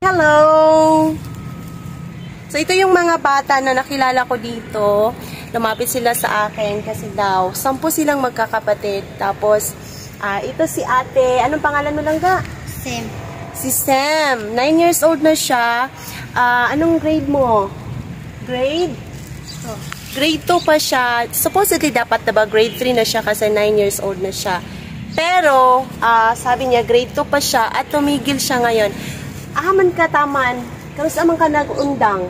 Hello! So, ito yung mga bata na nakilala ko dito. Lumapit sila sa akin kasi daw, 10 silang magkakapatid. Tapos, ito si ate. Anong pangalan mo lang ga? Sam. Si Sam. 9 years old na siya. Anong grade mo? Grade? Grade 2 pa siya. Supposedly, dapat diba grade 3 na siya kasi 9 years old na siya. Pero, sabi niya, grade 2 pa siya at tumigil siya ngayon. Ahaman ka taman, karos amang ka nag-undang.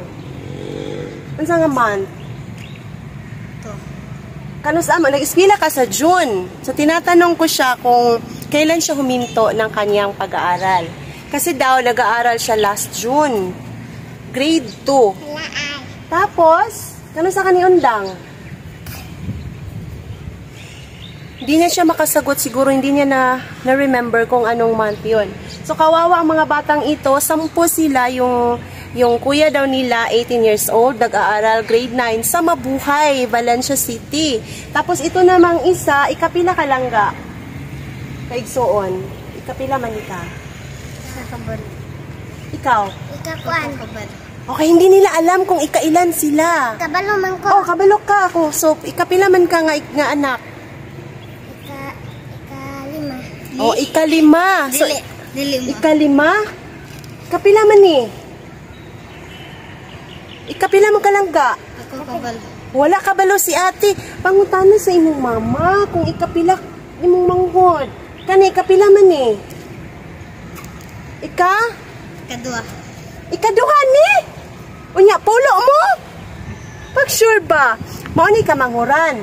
Unsa nga month? Kanos amang, nag-eskwela ka sa June. So, tinatanong ko siya kung kailan siya huminto ng kanyang pag-aaral. Kasi daw, nag-aaral siya last June. Grade 2. Tapos, kanos sa kaniundang? Hindi na siya makasagot, siguro hindi niya na-remember kung anong month yun. So, kawawa ang mga batang ito, 10 sila, yung kuya daw nila, 18 years old, nag-aaral, grade 9, sa Mabuhay, Valencia City. Tapos, ito namang isa, ikapila ka lang ga? Kaigsoon. Ikapila man ka? Ikaw? Ikakuan. Okay, hindi nila alam kung ikailan sila. Kabalo man ko. Oh, kabalo ka ako. So, ikapila man ka nga anak? Ikalima. Oh, ikalima. So, Dili mo. ikalima? Kapila man ni? Ikapila mo ka lang ga? Ako kabalo. Wala kabalo si ate. Pangutana sa imong mama kung ikapila imong manghod. Kani, ikapila man ni? Kadua. Ikaduha ni? Unya, pulo mo? Pag sure ba? Mao ni ka manghuran.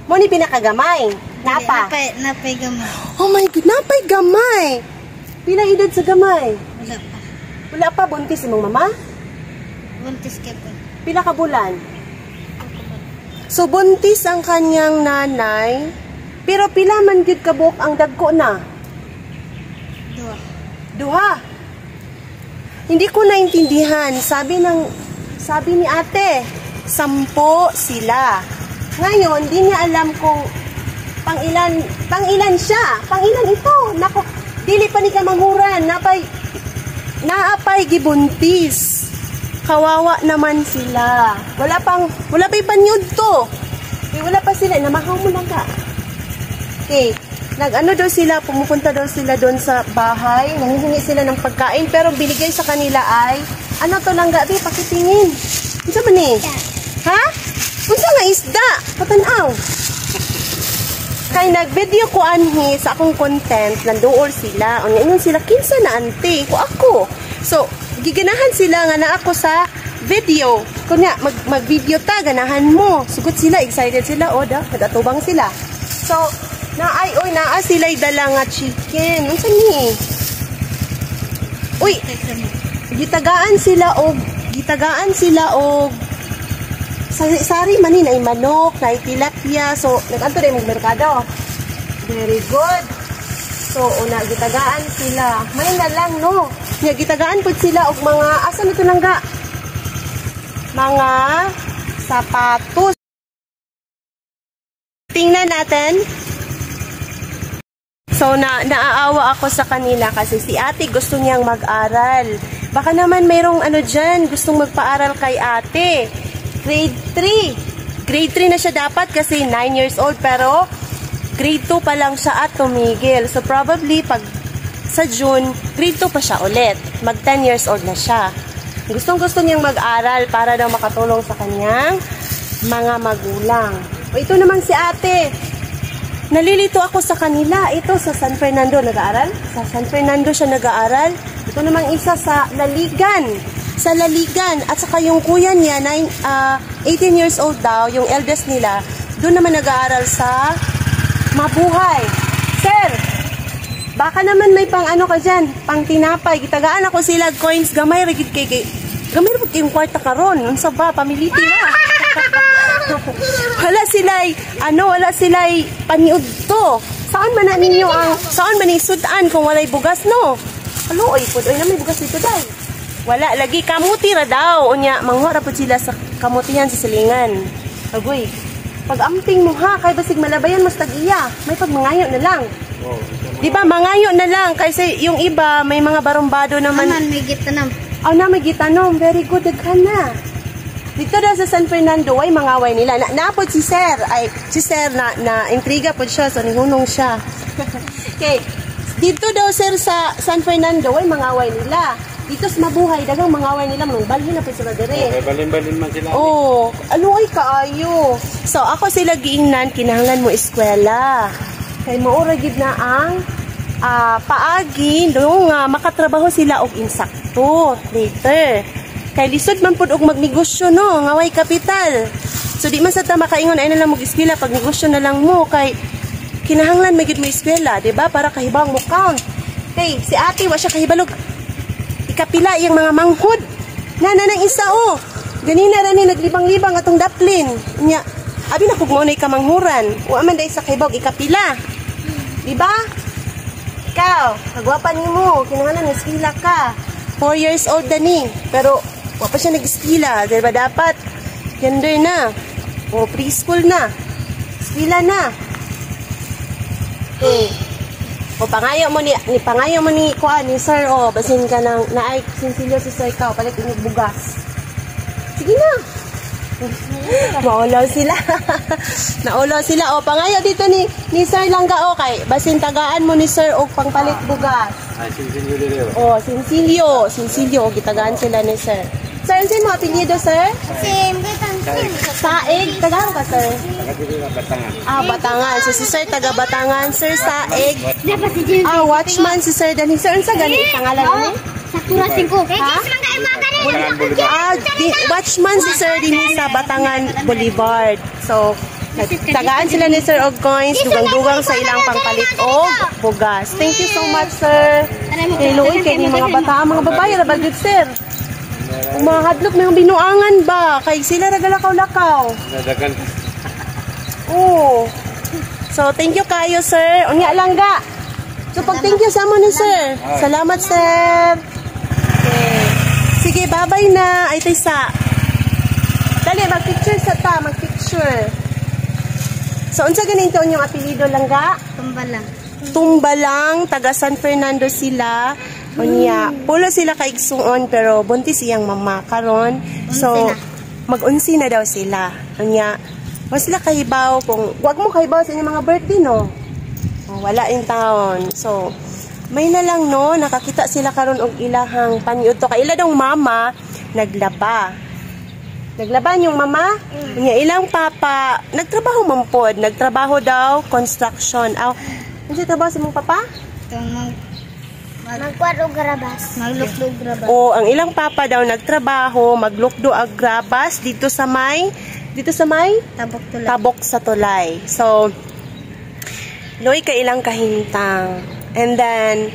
Mao ni pinakagamay. Napa? Napay gamay. Oh my God, napay gamay. Pila edad sa gamay? Wala pa. Wala pa, buntis imong mama? Buntis ka pa. Pila ka bulan? So, buntis ang kanyang nanay, pero pila man gyud kabuk ang dagko na? Duha. Hindi ko naintindihan. Sabi ni ate, 10 sila. Ngayon, di niya alam kung pang-ilan siya. Pang-ilan ito? Nako, dili pa ni ka manghuran. Naapay gibuntis. Kawawa naman sila. Wala pa ipanyod to. Wala pa sila. Namahaw mo lang ka. Okay. Nag-ano daw sila, pumupunta daw sila doon sa bahay. Nanghihingi sila ng pagkain. Pero binigay sa kanila ay, ano to lang gabi, pakitingin. Unsa man ni? Ha? Unsa nga isda? Patanaw. Kay nag-video ko anhi sa akong content, nandool sila. O ngayon sila, kinsa na ante? Ko ako. So, giganahan sila nga na ako sa video. Kunya, mag-video ta, ganahan mo. Sugot sila, excited sila. O, nagatubang sila. So, naa sila'y dala nga chicken. Unsa ni? Uy, gitagaan sila og sari man ni na manok, na tilapia. So, nag-anto na yung merkado. Very good. So, una, gitagaan sila. May na lang, no? Gitagaan po sila og mga, asan ito nang ga? Mga sapatos. Tingnan natin. So, naaawa ako sa kanila kasi si ate gusto niyang mag-aral. Baka naman mayroong ano dyan, gustong magpa-aral kay ate. Grade 3. Grade 3 na siya dapat kasi 9 years old pero grade 2 pa lang siya at tumigil. So, probably pag sa June, grade 2 pa siya ulit. Mag 10 years old na siya. Gustong-gusto niyang mag-aral para daw makatulong sa kanyang mga magulang. O, ito naman si ate. Nalilito ako sa kanila. Ito sa San Fernando nag-aaral. Sa San Fernando siya nag-aaral. Ito namang isa sa Laligan. Sa Laligan. At saka yung kuya niya, 18 years old daw, yung eldest nila, doon naman nag-aaral sa Mabuhay. Sir, baka naman may pang ano ka dyan, pang tinapay. Gitagaan ako sila coins, gamay rigid kay gamay rigid kayong kwarta karon. Unsa ba, pamiliti na. Wala sila'y paniud to. Saan man na ninyo saan man isudan kung walay bugas, no? Alo, ay na may bugas dito, day. Wala, lagi kamuti ra daw. Unya, manghora po sila sa kamutihan sa silingan. Agoy, pag amping mo ha, kay basig malabayan mas tag-iya. May pagmangayo na lang. Di ba, mangayo na lang. Kasi yung iba, may mga barumbado naman. Naman, may gitanam. Oh, na may gitanom. Very good. Daghan na. Dito daw sa San Fernando, ay mangaway nila. Naapod si Sir. Ay, si Sir, na intriga po siya. So, nihunong siya. Okay. Dito daw, Sir, sa San Fernando, ay mangaway nila. Dito sa Mabuhay, dagang mangaway nila. Balhin na po sila dire. Okay, balin-balin man sila. Oh, ano ay kaayo. So, ako sila giingnan, kinahanglan mo eskwela. Kay mauragid na ang paagi, no, nga makatrabaho sila og insakto later. Kay lisod man pud og magnegosyo, no, nga way kapital. So di man sa ta makaingon ay na lang mo eskwela pag negosyo na lang mo kay kinahanglan may gid mo eskwela, di ba? Para kahibang mo count. Kay si ate wa siya kahibalog ikapila iyang mga manghud. Nang isa oh. Ganina ra ni naglibang-libang atong daplin. Nya abi na kog mo nay kamanghuran. Wa man dai sa kahibawg ikapila. Di ba? Ikaw, kagwapan ni mo, kinahanglan nag-eskwela ka. 4 years old na ni, pero wa pa siya nag-eskwela. Diba dapat, kinder na, o preschool na, eskwela na. Okay. O pangayo mo ni kuan ni Sir, o basin ka ng naay sinsilyo si Sir ka, palit inyong bugas. Sige na. Maulaw sila. Naulaw sila. O, pangayo dito ni Sir Langga. O, kay basin tagaan mo ni Sir o pangpalit bugas. Ay, sinsilyo dito. O, sinsilyo. O, gitagaan sila ni Sir. Sir, ano mo apelyido, Sir? Sim. Saig. Tagaan ka, Sir? Batangan. Batangan. So, si Sir taga Batangan. Sir, Saig. Dapat si Jim. Watchman si Sir Dani. Sir, unsa gani pangalan mo? Sakura 5. Ha? Watchman si Sir din sa Batangan Boulevard. So, tagaan sila ni Sir og coins, dugang-dugang sa ilang pangpalit og bugas. Thank you so much, Sir. Hello, kay ni mga bata, mga babae ra ba gud, Sir? Mga hadlok may binuangan ba? Kay sila ra galakaw-lakaw. Nadagan. Oh. So, thank you kayo, Sir. Unya lang ga. So, pag thank you sa mo ni Sir. Salamat, Sir. Okay. Sige, bye-bye na. Ay, Taysa. Dali, mag-picture sa ta. Mag-picture. So, unsa ganing taon yung apelido lang ga? Tumbalang. Tumbalang. Taga San Fernando sila. Unya. Pulo sila kaigsuon, pero buntis siyang mama karon. So, mag-unsi na daw sila. Unya. Mas sila kahibaw kung... Huwag mo kahibaw sa inyong mga birthday, no? Wala yung taon. So, may na lang, no? Nakakita sila karon og ilahang paniudto. Kay ila dong mama, naglaba. Naglaban yung mama? Nga ilang papa, nagtrabaho mampod. Nagtrabaho daw, construction. Ano siya trabaho sa mong papa? Magkwaro grabas. Maglukdo grabas. O, ang ilang papa daw nagtrabaho, maglukdo ag grabas dito sa may Tabok tulay. Tabok sa tulay. So, loy ka ilang kahintang. And then,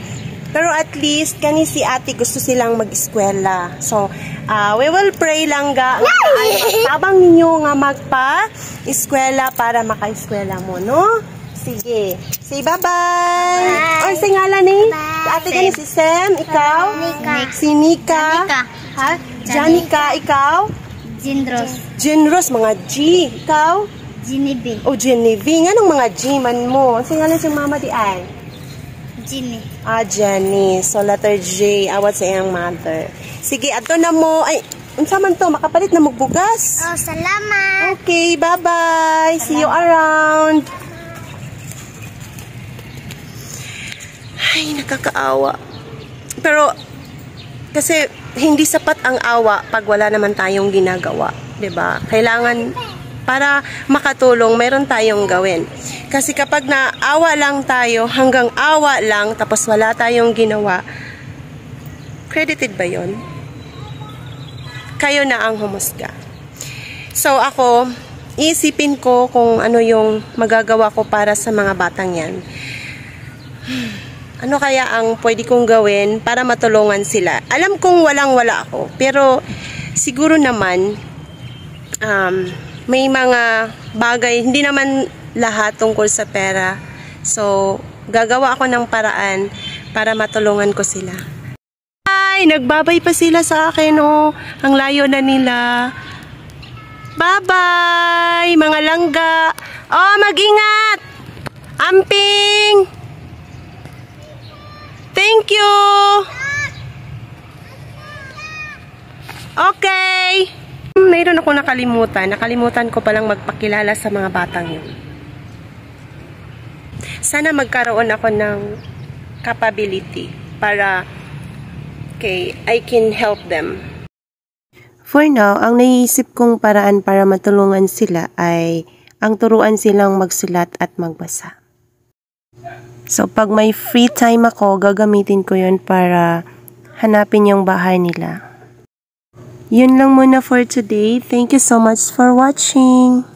pero at least, kani si ate gusto silang mag-eskwela. So, we will pray lang ga. Tabang ninyo nga magpa-eskwela para maka-eskwela mo, no? Sige. Say bye-bye. Or say ngalan ni? Ate kani si Sam, ikaw? Nika. Si Nika. Janica. Ha? Janica, ikaw? Jindros. Jinros, mga G. Ikaw? Jinibe. O, Genevieve. Anong mga G man mo? Say ngalan si mama di ay? Jini. Jenny. So, letter J. Awat sa iyang mother. Sige, ato na mo. Ay, unsa man to? Makapalit na magbugas. Oh, salamat. Okay, bye-bye. See you around. Ay, nakakaawa. Pero, kasi, hindi sapat ang awa pag wala naman tayong ginagawa. 'Di ba? Kailangan, para makatulong, meron tayong gawin. Kasi kapag naawa lang tayo, hanggang awa lang, tapos wala tayong ginawa, credited ba yon? Kayo na ang humusga. So ako, iisipin ko kung ano yung magagawa ko para sa mga batang yan. Ano kaya ang pwede kong gawin para matulungan sila? Alam kong walang-wala ako, pero siguro naman, may mga bagay, hindi naman lahat tungkol sa pera. So, gagawa ako ng paraan para matulungan ko sila. Ay, nagbabay pa sila sa akin, oh. Ang layo na nila. Bye-bye, mga langga. Oh, mag-ingat! Amping! Thank you! Okay! Mayroon ako nakalimutan. Nakalimutan ko palang magpakilala sa mga batang yun. Sana magkaroon ako ng capability para I can help them. For now, ang naiisip kong paraan para matulungan sila ay ang turuan silang magsulat at magbasa. So, pag may free time ako, gagamitin ko yun para hanapin yung bahay nila. Yun lang muna for today. Thank you so much for watching.